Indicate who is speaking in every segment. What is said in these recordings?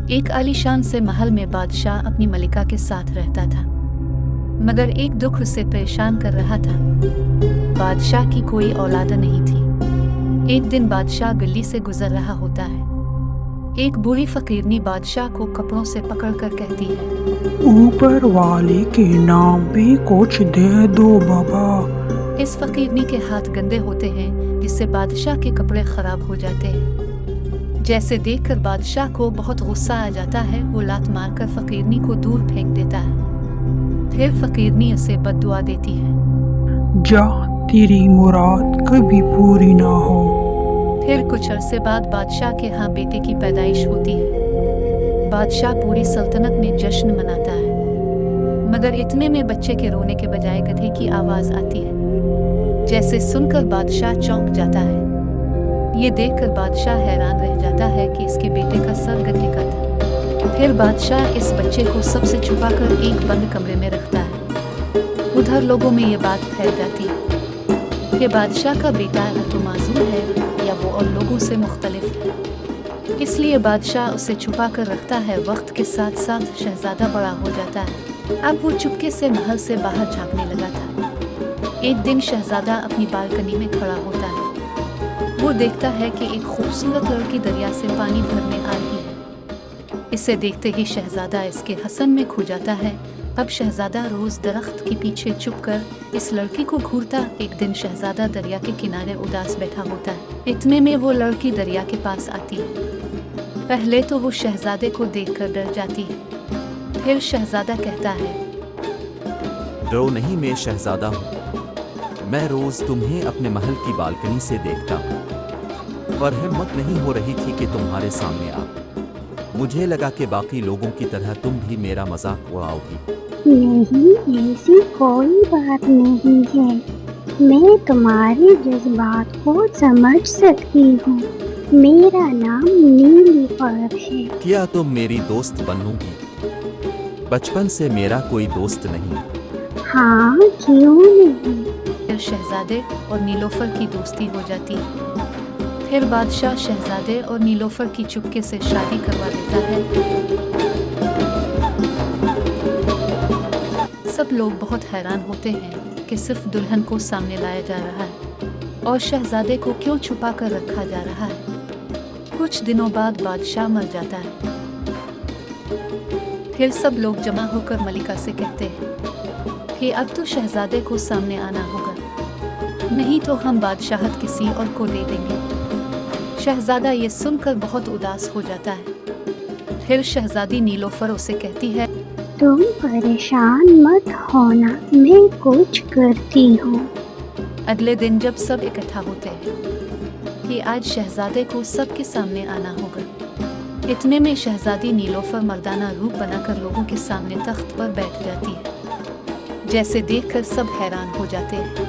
Speaker 1: ایک عالیشان سے محل میں بادشاہ اپنی ملکہ کے ساتھ رہتا تھا، مگر ایک دکھ اسے پریشان کر رہا تھا۔ بادشاہ کی کوئی اولاد نہیں تھی۔ ایک دن بادشاہ گلی سے گزر رہا ہوتا ہے۔ ایک بوڑھی فقیرنی بادشاہ کو کپڑوں سے پکڑ کر کہتی ہے،
Speaker 2: اوپر والے کے نام پہ کچھ دے دو بابا۔
Speaker 1: اس فقیرنی کے ہاتھ گندے ہوتے ہیں، جس سے بادشاہ کے کپڑے خراب ہو جاتے ہیں۔ جیسے دیکھ کر بادشاہ کو بہت غصہ آ جاتا ہے، وہ لات مار کر فقیرنی کو دور پھینک دیتا ہے۔ پھر فقیرنی اسے بد دعا دیتی ہے،
Speaker 2: جا تیری مراد کبھی پوری نہ ہو۔
Speaker 1: پھر کچھ عرصے بعد بادشاہ کے ہاں بیٹے کی پیدائش ہوتی ہے۔ بادشاہ پوری سلطنت میں جشن مناتا ہے، مگر اتنے میں بچے کے رونے کے بجائے گدھے کی آواز آتی ہے، جیسے سن کر بادشاہ چونک جاتا ہے۔ یہ دیکھ کر بادشاہ حیران رہ جاتا ہے کہ اس کے بیٹے کا سر گدھے کا تھا۔ پھر بادشاہ اس بچے کو سب سے چھپا کر ایک بند کمرے میں رکھتا ہے۔ ادھر لوگوں میں یہ بات پھیل جاتی ہے کہ بادشاہ کا بیٹا نہ تو معذور ہے یا وہ اور لوگوں سے مختلف ہے، اس لیے بادشاہ اسے چھپا کر رکھتا ہے۔ وقت کے ساتھ ساتھ شہزادہ بڑا ہو جاتا ہے۔ اب وہ چپکے سے محل سے باہر جھانکنے لگا تھا۔ ایک دن شہزادہ اپنی بالکنی میں کھڑا ہوتا ہے۔ وہ دیکھتا ہے کہ ایک خوبصورت لڑکی دریا سے پانی بھرنے آ رہی ہے۔ اسے دیکھتے ہی شہزادہ اس کے حسن میں کھو جاتا ہے۔ اب شہزادہ روز درخت کے پیچھے چھپ کر اس لڑکی کو گھورتا۔ ایک دن شہزادہ دریا کے کنارے اداس بیٹھا ہوتا ہے۔ اتنے میں وہ لڑکی دریا کے پاس آتی ہے۔ پہلے تو وہ شہزادے کو دیکھ کر ڈر جاتی ہے، پھر شہزادہ کہتا ہے،
Speaker 3: ڈرو نہیں، میں شہزادہ ہوں۔ میں روز تمہیں اپنے محل کی بالکنی سے دیکھتا ہوں، پر ہمت نہیں ہو رہی تھی کہ تمہارے سامنے آ۔ مجھے لگا کہ باقی لوگوں کی طرح تم بھی میرا مذاق اڑاؤ گی۔
Speaker 4: نہیں، ایسی کوئی بات نہیں ہے، میں تمہارے جذبات کو سمجھ سکتی ہوں۔ میرا نام نیلوفر ہے۔
Speaker 3: کیا تم میری دوست بنو گی؟ بچپن سے میرا کوئی دوست نہیں۔
Speaker 4: ہاں، کیوں نہیں؟
Speaker 1: پھر شہزادے اور نیلوفر کی دوستی ہو جاتی ہے۔ پھر بادشاہ شہزادے اور نیلوفر کی چپکے سے شادی کروا دیتا ہے۔ سب لوگ بہت حیران ہوتے ہیں کہ صرف دلہن کو سامنے لایا جا رہا ہے اور شہزادے کو کیوں چھپا کر رکھا جا رہا ہے۔ کچھ دنوں بعد بادشاہ مر جاتا ہے۔ پھر سب لوگ جمع ہو کر ملکہ سے کہتے ہیں کہ اب تو شہزادے کو سامنے آنا ہوگا، نہیں تو ہم بادشاہت کسی اور کو دے دیں گے۔ شہزادہ یہ سن کر بہت اداس ہو جاتا ہے۔ پھر شہزادی نیلوفر اسے کہتی ہے،
Speaker 4: تم پریشان مت ہونا، میں کچھ کرتی ہوں۔
Speaker 1: اگلے دن جب سب اکٹھا ہوتے ہیں کہ آج شہزادے کو سب کے سامنے آنا ہوگا، اتنے میں شہزادی نیلوفر مردانہ روپ بنا کر لوگوں کے سامنے تخت پر بیٹھ جاتی ہے، جیسے دیکھ کر سب حیران ہو جاتے ہیں۔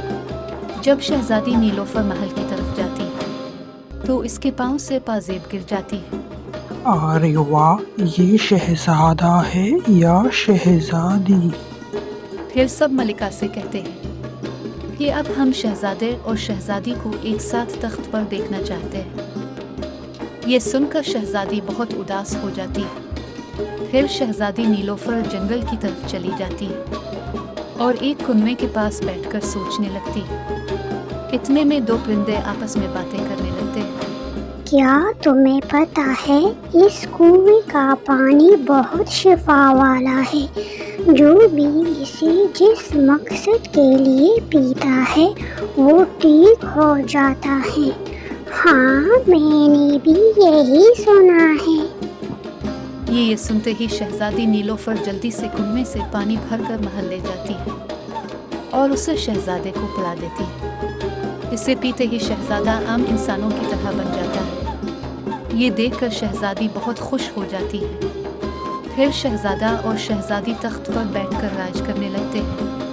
Speaker 1: جب شہزادی نیلوفر محل کی طرف جاتی ہے تو اس کے پاؤں سے پازیب گر جاتی ہے۔
Speaker 2: ارے واہ، یہ شہزادہ ہے یا شہزادی؟
Speaker 1: پھر سب ملکہ سے کہتے ہیں کہ اب ہم شہزادے اور شہزادی کو ایک ساتھ تخت پر دیکھنا چاہتے ہیں۔ یہ سن کر شہزادی بہت اداس ہو جاتی ہے۔ پھر شہزادی نیلوفر جنگل کی طرف چلی جاتی ہے اور ایک کنویں کے پاس بیٹھ کر سوچنے لگتی ہے۔ اتنے میں دو پرندے آپس میں باتیں کرنے لگتے ہیں۔
Speaker 4: کیا تمہیں پتہ ہے اس کنویں کا پانی بہت شفا والا ہے؟ جو بھی اسے جس مقصد کے لیے پیتا ہے وہ ٹھیک ہو جاتا ہے۔ ہاں، میں نے بھی یہی سنا ہے۔
Speaker 1: یہ سنتے ہی شہزادی نیلوفر جلدی سے کنویں سے پانی بھر کر محل لے جاتی ہے اور اسے شہزادے کو پلا دیتی ہے۔ اسے پیتے ہی شہزادہ عام انسانوں کی طرح بن جاتا ہے۔ یہ دیکھ کر شہزادی بہت خوش ہو جاتی ہے۔ پھر شہزادہ اور شہزادی تخت پر بیٹھ کر راج کرنے لگتے ہیں۔